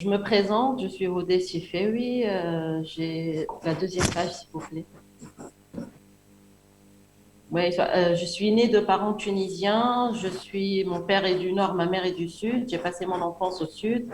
Je me présente, je suis Rodé Sifewi, j'ai la deuxième page, s'il vous plaît. Ouais, je suis née de parents tunisiens, mon père est du nord, ma mère est du sud. J'ai passé mon enfance au sud,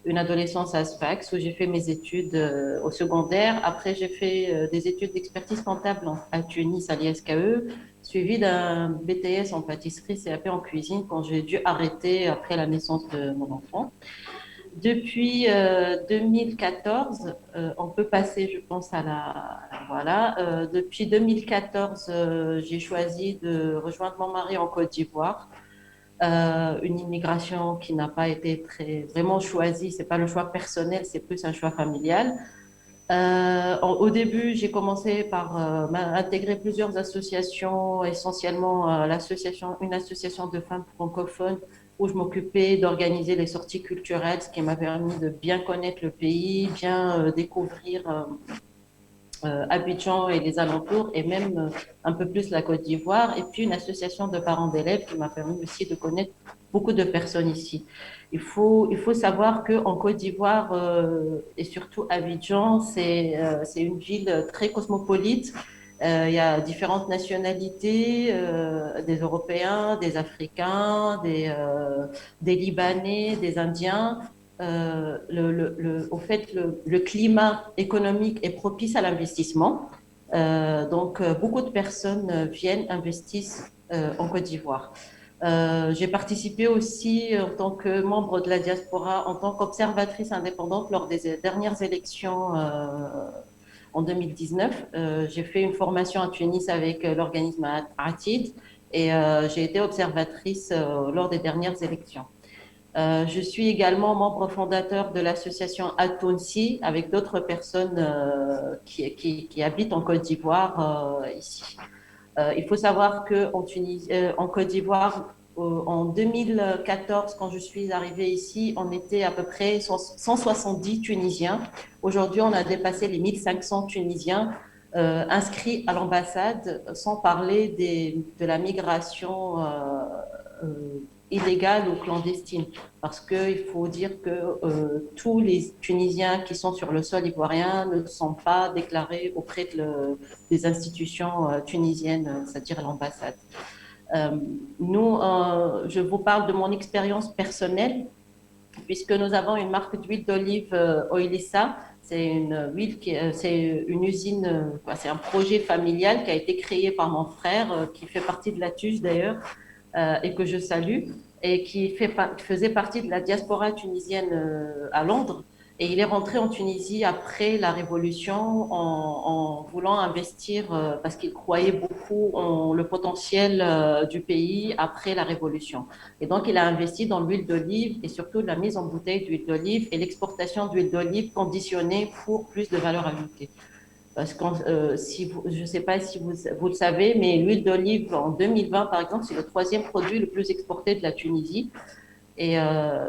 une adolescence à Sfax où j'ai fait mes études au secondaire. Après, j'ai fait des études d'expertise comptable à Tunis, à l'ISKE, suivi d'un BTS en pâtisserie, CAP en cuisine quand j'ai dû arrêter après la naissance de mon enfant. Depuis 2014, on peut passer, je pense, voilà. Depuis 2014, j'ai choisi de rejoindre mon mari en Côte d'Ivoire. Une immigration qui n'a pas été très vraiment choisie. C'est pas le choix personnel, c'est plus un choix familial. Au début, j'ai commencé par intégrer plusieurs associations, essentiellement une association de femmes francophones où je m'occupais d'organiser les sorties culturelles, ce qui m'a permis de bien connaître le pays, bien découvrir Abidjan et les alentours, et même un peu plus la Côte d'Ivoire, et puis une association de parents d'élèves qui m'a permis aussi de connaître beaucoup de personnes ici. Il faut savoir qu'en Côte d'Ivoire, et surtout Abidjan, c'est une ville très cosmopolite. Il y a différentes nationalités, des Européens, des Africains, des Libanais, des Indiens. Au fait, le climat économique est propice à l'investissement. Beaucoup de personnes viennent, investissent en Côte d'Ivoire. J'ai participé aussi en tant que membre de la diaspora, en tant qu'observatrice indépendante lors des dernières élections en 2019. J'ai fait une formation à Tunis avec l'organisme ATID et j'ai été observatrice lors des dernières élections. Je suis également membre fondateur de l'association Atonsi avec d'autres personnes qui habitent en Côte d'Ivoire ici. Il faut savoir en Côte d'Ivoire, en 2014, quand je suis arrivée ici, on était à peu près 170 Tunisiens. Aujourd'hui, on a dépassé les 1500 Tunisiens inscrits à l'ambassade, sans parler de la migration illégale ou clandestine. Parce qu'il faut dire que tous les Tunisiens qui sont sur le sol ivoirien ne sont pas déclarés auprès des institutions tunisiennes, c'est-à-dire l'ambassade. Euh, je vous parle de mon expérience personnelle, puisque nous avons une marque d'huile d'olive Oilissa. C'est une usine, c'est un projet familial qui a été créé par mon frère, qui fait partie de la TUJ d'ailleurs, et que je salue, et faisait partie de la diaspora tunisienne à Londres. Et il est rentré en Tunisie après la Révolution en voulant investir parce qu'il croyait beaucoup en le potentiel du pays après la Révolution. Et donc, il a investi dans l'huile d'olive et surtout la mise en bouteille d'huile d'olive et l'exportation d'huile d'olive conditionnée pour plus de valeur ajoutée. Parce que je ne sais pas si vous le savez, mais l'huile d'olive en 2020, par exemple, c'est le troisième produit le plus exporté de la Tunisie. Et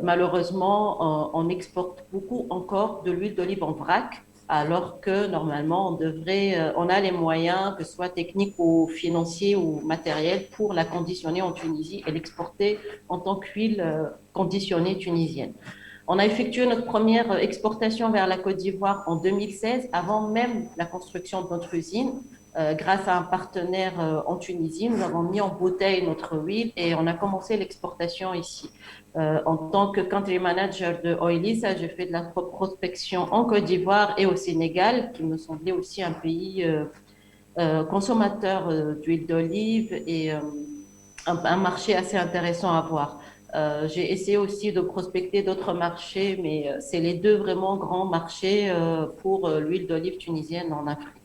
malheureusement, on exporte beaucoup encore de l'huile d'olive en vrac, alors que normalement, on a les moyens, que ce soit techniques ou financiers ou matériels, pour la conditionner en Tunisie et l'exporter en tant qu'huile conditionnée tunisienne. On a effectué notre première exportation vers la Côte d'Ivoire en 2016, avant même la construction de notre usine. Grâce à un partenaire en Tunisie, nous avons mis en bouteille notre huile et on a commencé l'exportation ici. En tant que country manager de Oilisa, j'ai fait de la prospection en Côte d'Ivoire et au Sénégal, qui me semblait aussi un pays consommateur d'huile d'olive et un marché assez intéressant à voir. J'ai essayé aussi de prospecter d'autres marchés, mais c'est les deux vraiment grands marchés pour l'huile d'olive tunisienne en Afrique.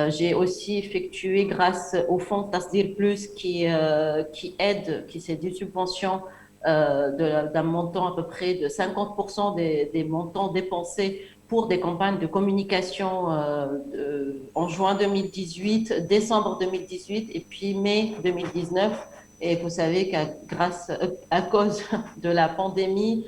J'ai aussi effectué, grâce au fonds Tasdir Plus, qui aide, qui c'est des subventions d'un montant à peu près de 50% des montants dépensés pour des campagnes de communication en juin 2018, décembre 2018 et puis mai 2019. Et vous savez à cause de la pandémie,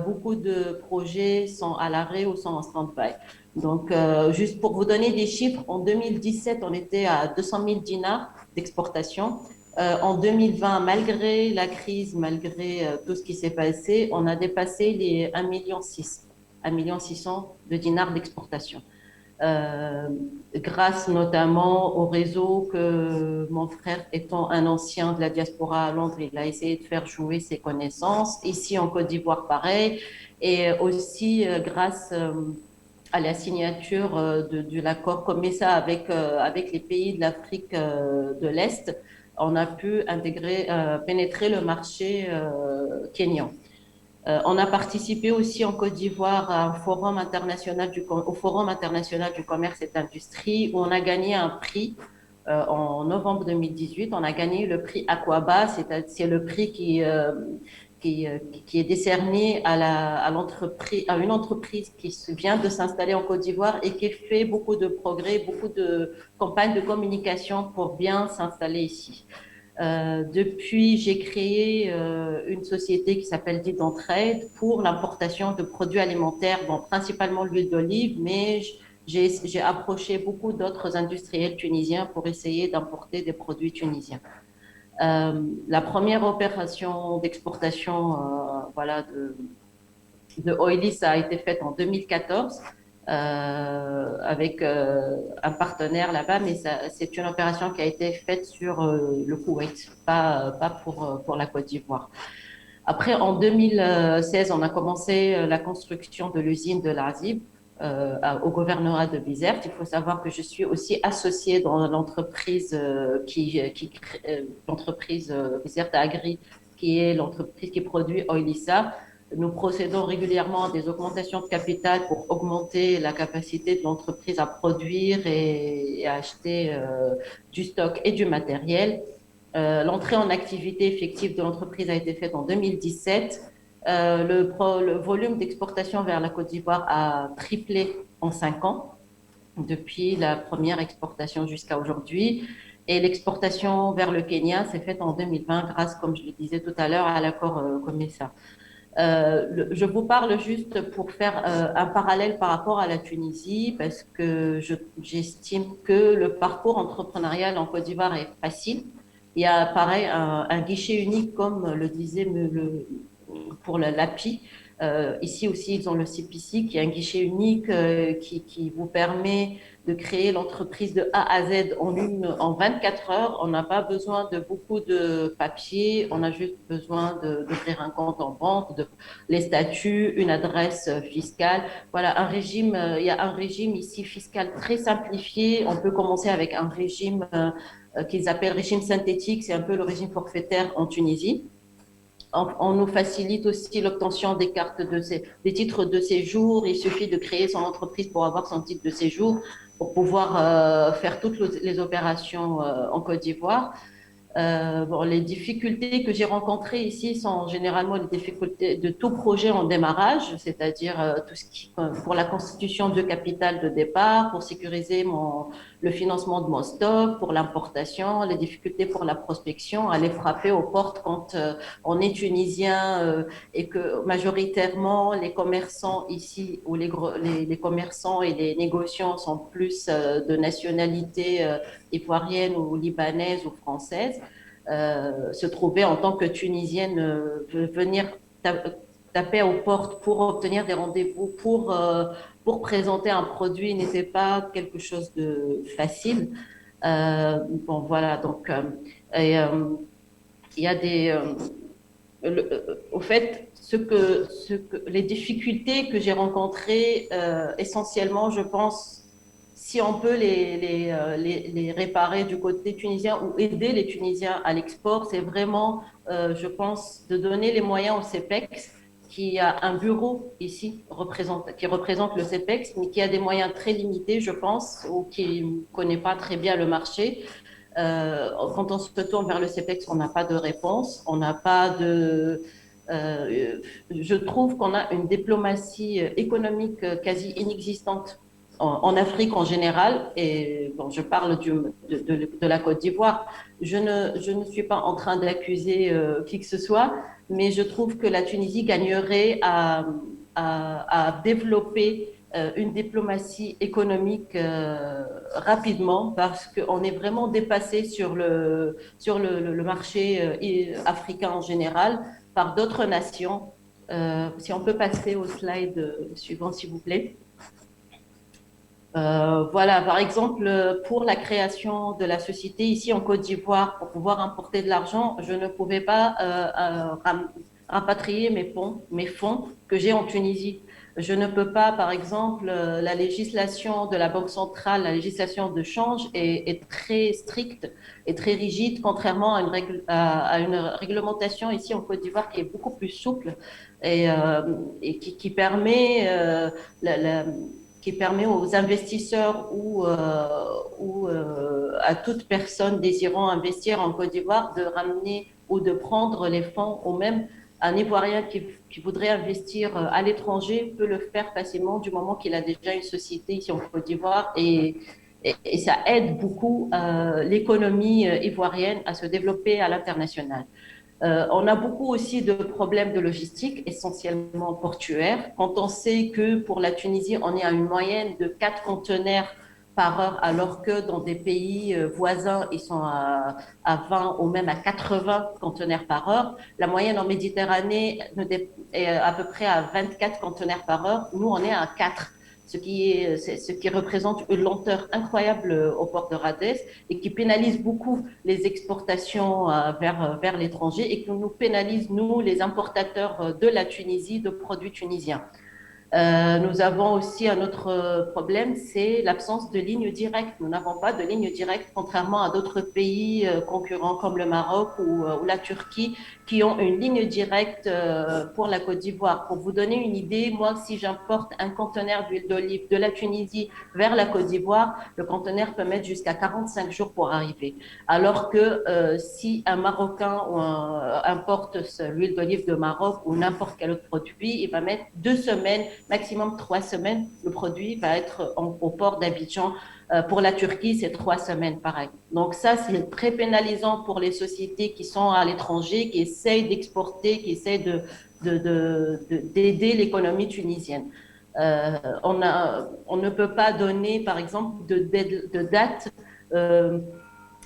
beaucoup de projets sont à l'arrêt ou sont en stand-by. Donc, juste pour vous donner des chiffres, en 2017, on était à 200 000 dinars d'exportation. En 2020, malgré la crise, malgré tout ce qui s'est passé, on a dépassé les 1,6 million de dinars d'exportation. Euh, Grâce notamment au réseau que mon frère, étant un ancien de la diaspora à Londres, il a essayé de faire jouer ses connaissances. Ici en Côte d'Ivoire, pareil. Et aussi grâce à la signature de l'accord COMESA avec les pays de l'Afrique de l'Est, on a pu pénétrer le marché kényan. On a participé aussi en Côte d'Ivoire à un au Forum international du commerce et de l'industrie où on a gagné un prix en novembre 2018. On a gagné le prix Aquaba, c'est le prix qui est décerné à une entreprise qui vient de s'installer en Côte d'Ivoire et qui fait beaucoup de progrès, beaucoup de campagnes de communication pour bien s'installer ici. Depuis, j'ai créé une société qui s'appelle Didentrade pour l'importation de produits alimentaires, bon, principalement l'huile d'olive, mais j'ai approché beaucoup d'autres industriels tunisiens pour essayer d'importer des produits tunisiens. La première opération d'exportation voilà, de Oilis a été faite en 2014 avec un partenaire là-bas, mais c'est une opération qui a été faite sur le Koweït, pas pour la Côte d'Ivoire. Après, en 2016, on a commencé la construction de l'usine de l'Azib au gouvernorat de Bizerte. Il faut savoir que je suis aussi associée dans l'entreprise l'entreprise Bizerte Agri, qui est l'entreprise qui produit Oilissa. Nous procédons régulièrement à des augmentations de capital pour augmenter la capacité de l'entreprise à produire et à acheter du stock et du matériel. L'entrée en activité effective de l'entreprise a été faite en 2017. Le volume d'exportation vers la Côte d'Ivoire a triplé en 5 ans, depuis la première exportation jusqu'à aujourd'hui. Et l'exportation vers le Kenya s'est faite en 2020 grâce, comme je le disais tout à l'heure, à l'accord COMESA. Je vous parle juste pour faire un parallèle par rapport à la Tunisie, parce que j'estime que le parcours entrepreneurial en Côte d'Ivoire est facile. Il y a pareil un guichet unique, comme le disait pour l'API. Ici aussi, ils ont le CPC, qui est un guichet unique qui vous permet de créer l'entreprise de A à Z en 24 heures. On n'a pas besoin de beaucoup de papiers, on a juste besoin d'ouvrir un compte en banque, les statuts, une adresse fiscale. Voilà, il y a un régime ici fiscal très simplifié. On peut commencer avec un régime qu'ils appellent régime synthétique, c'est un peu le régime forfaitaire en Tunisie. On nous facilite aussi l'obtention des titres de séjour. Il suffit de créer son entreprise pour avoir son titre de séjour, pour pouvoir faire toutes les opérations en Côte d'Ivoire. Les difficultés que j'ai rencontrées ici sont généralement les difficultés de tout projet en démarrage, c'est-à-dire tout ce qui pour la constitution de capital de départ, pour sécuriser le financement de mon stock, pour l'importation, les difficultés pour la prospection, aller frapper aux portes quand on est tunisien et que majoritairement les commerçants ici ou les commerçants et les négociants sont plus de nationalité ivoirienne ou libanaise ou française, se trouver en tant que Tunisienne, venir taper aux portes pour obtenir des rendez-vous, pour présenter un produit n'était pas quelque chose de facile. Bon, voilà, donc, il y a au fait, les difficultés que j'ai rencontrées, essentiellement, je pense, si on peut les réparer du côté tunisien ou aider les Tunisiens à l'export, c'est vraiment, je pense, de donner les moyens au CEPEX, qui a un bureau ici qui représente le CEPEX, mais qui a des moyens très limités, je pense, ou qui ne connaît pas très bien le marché. Quand on se tourne vers le CEPEX, on n'a pas de réponse, on n'a pas de... je trouve qu'on a une diplomatie économique quasi inexistante en Afrique en général, et bon, je parle de la Côte d'Ivoire. Je ne suis pas en train d'accuser qui que ce soit, mais je trouve que la Tunisie gagnerait à développer une diplomatie économique rapidement parce qu'on est vraiment dépassé sur le marché africain en général par d'autres nations. Si on peut passer au slide suivant, s'il vous plaît. Voilà, par exemple, pour la création de la société ici en Côte d'Ivoire, pour pouvoir importer de l'argent, je ne pouvais pas rapatrier mes fonds que j'ai en Tunisie. Je ne peux pas, par exemple, la législation de la Banque centrale, la législation de change est très stricte et très rigide, contrairement à une réglementation ici en Côte d'Ivoire qui est beaucoup plus souple et qui permet qui permet aux investisseurs ou à toute personne désirant investir en Côte d'Ivoire de ramener ou de prendre les fonds, ou même un Ivoirien qui voudrait investir à l'étranger peut le faire facilement du moment qu'il a déjà une société ici en Côte d'Ivoire et ça aide beaucoup l'économie ivoirienne à se développer à l'international. On a beaucoup aussi de problèmes de logistique, essentiellement portuaires. Quand on sait que pour la Tunisie, on est à une moyenne de 4 conteneurs par heure, alors que dans des pays voisins, ils sont à 20 ou même à 80 conteneurs par heure. La moyenne en Méditerranée est à peu près à 24 conteneurs par heure. Nous, on est à 4, ce qui représente une lenteur incroyable au port de Radès et qui pénalise beaucoup les exportations vers l'étranger et qui nous pénalise, nous, les importateurs de la Tunisie, de produits tunisiens. Nous avons aussi un autre problème, c'est l'absence de lignes directes. Nous n'avons pas de lignes directes, contrairement à d'autres pays concurrents comme le Maroc ou la Turquie, qui ont une ligne directe pour la Côte d'Ivoire. Pour vous donner une idée, moi, si j'importe un conteneur d'huile d'olive de la Tunisie vers la Côte d'Ivoire, le conteneur peut mettre jusqu'à 45 jours pour arriver. Alors que si un Marocain importe l'huile d'olive de Maroc ou n'importe quel autre produit, il va mettre 2 semaines, maximum 3 semaines. Le produit va être au port d'Abidjan. Pour la Turquie, c'est 3 semaines, pareil. Donc ça, c'est très pénalisant pour les sociétés qui sont à l'étranger, qui essayent d'exporter, qui essayent d'aider l'économie tunisienne. On ne peut pas donner, par exemple, de date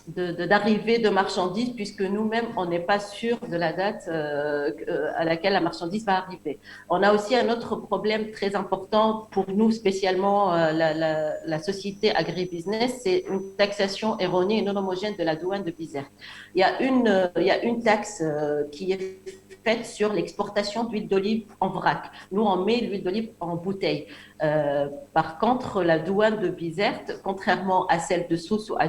d'arrivée de marchandises, puisque nous-mêmes, on n'est pas sûr de la date à laquelle la marchandise va arriver. On a aussi un autre problème très important pour nous, spécialement la société agribusiness, c'est une taxation erronée et non homogène de la douane de Bizerte. Il y a une taxe qui est faite sur l'exportation d'huile d'olive en vrac. Nous, on met l'huile d'olive en bouteille. Par contre, la douane de Bizerte, contrairement à celle de Sousse ou à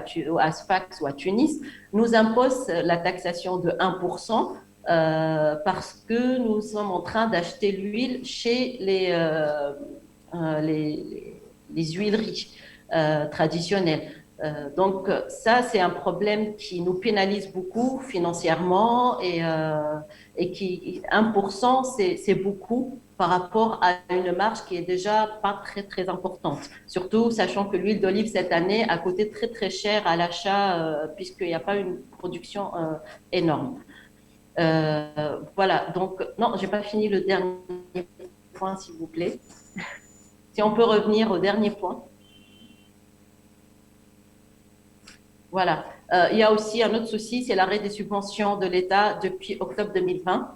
Sfax ou à Tunis, nous impose la taxation de 1% parce que nous sommes en train d'acheter l'huile chez les huileries traditionnelles. Donc ça, c'est un problème qui nous pénalise beaucoup financièrement et qui 1%, c'est beaucoup par rapport à une marge qui est déjà pas très, très importante. Surtout sachant que l'huile d'olive cette année a coûté très, très cher à l'achat puisqu'il n'y a pas une production énorme. Voilà, donc non, j'ai pas fini le dernier point, s'il vous plaît. Si on peut revenir au dernier point. Voilà. Il y a aussi un autre souci, c'est l'arrêt des subventions de l'État depuis octobre 2020.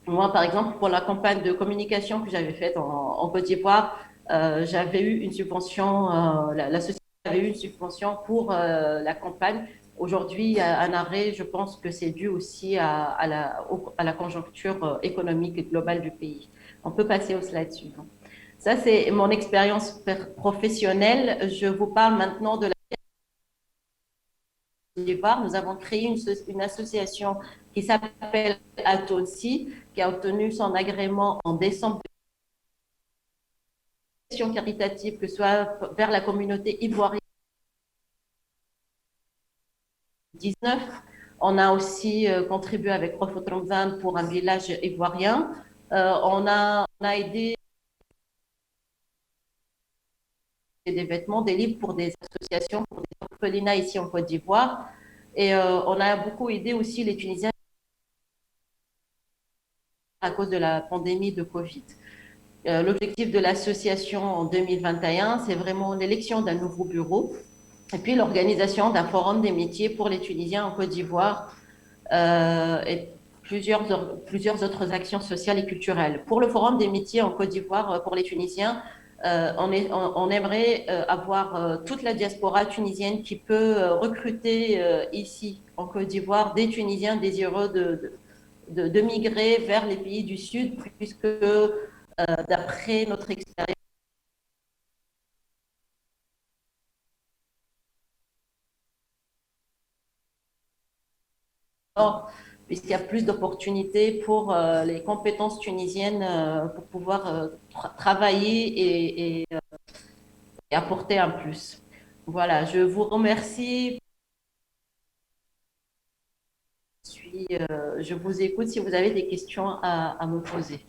Moi, par exemple, pour la campagne de communication que j'avais faite en Côte d'Ivoire, j'avais eu une subvention, la société avait eu une subvention pour la campagne. Aujourd'hui, il y a un arrêt, je pense que c'est dû aussi à la conjoncture économique globale du pays. On peut passer au slide suivant. Ça, c'est mon expérience professionnelle. Je vous parle maintenant de d'Ivoire. Nous avons créé une association qui s'appelle Atonsi, qui a obtenu son agrément en décembre. Caritative, que ce soit vers la communauté ivoirienne. 19. On a aussi contribué avec Profot Ramzan pour un village ivoirien. On a aidé des vêtements, des livres pour des associations, pour des orphelinats ici en Côte d'Ivoire. Et on a beaucoup aidé aussi les Tunisiens à cause de la pandémie de Covid. L'objectif de l'association en 2021, c'est vraiment l'élection d'un nouveau bureau et puis l'organisation d'un forum des métiers pour les Tunisiens en Côte d'Ivoire et plusieurs autres actions sociales et culturelles. Pour le forum des métiers en Côte d'Ivoire pour les Tunisiens, on aimerait avoir toute la diaspora tunisienne qui peut recruter ici en Côte d'Ivoire des Tunisiens désireux de migrer vers les pays du Sud, puisque d'après notre expérience, puisqu'il y a plus d'opportunités pour les compétences tunisiennes pour pouvoir travailler et apporter un plus. Voilà, je vous remercie. Je vous écoute si vous avez des questions à me poser.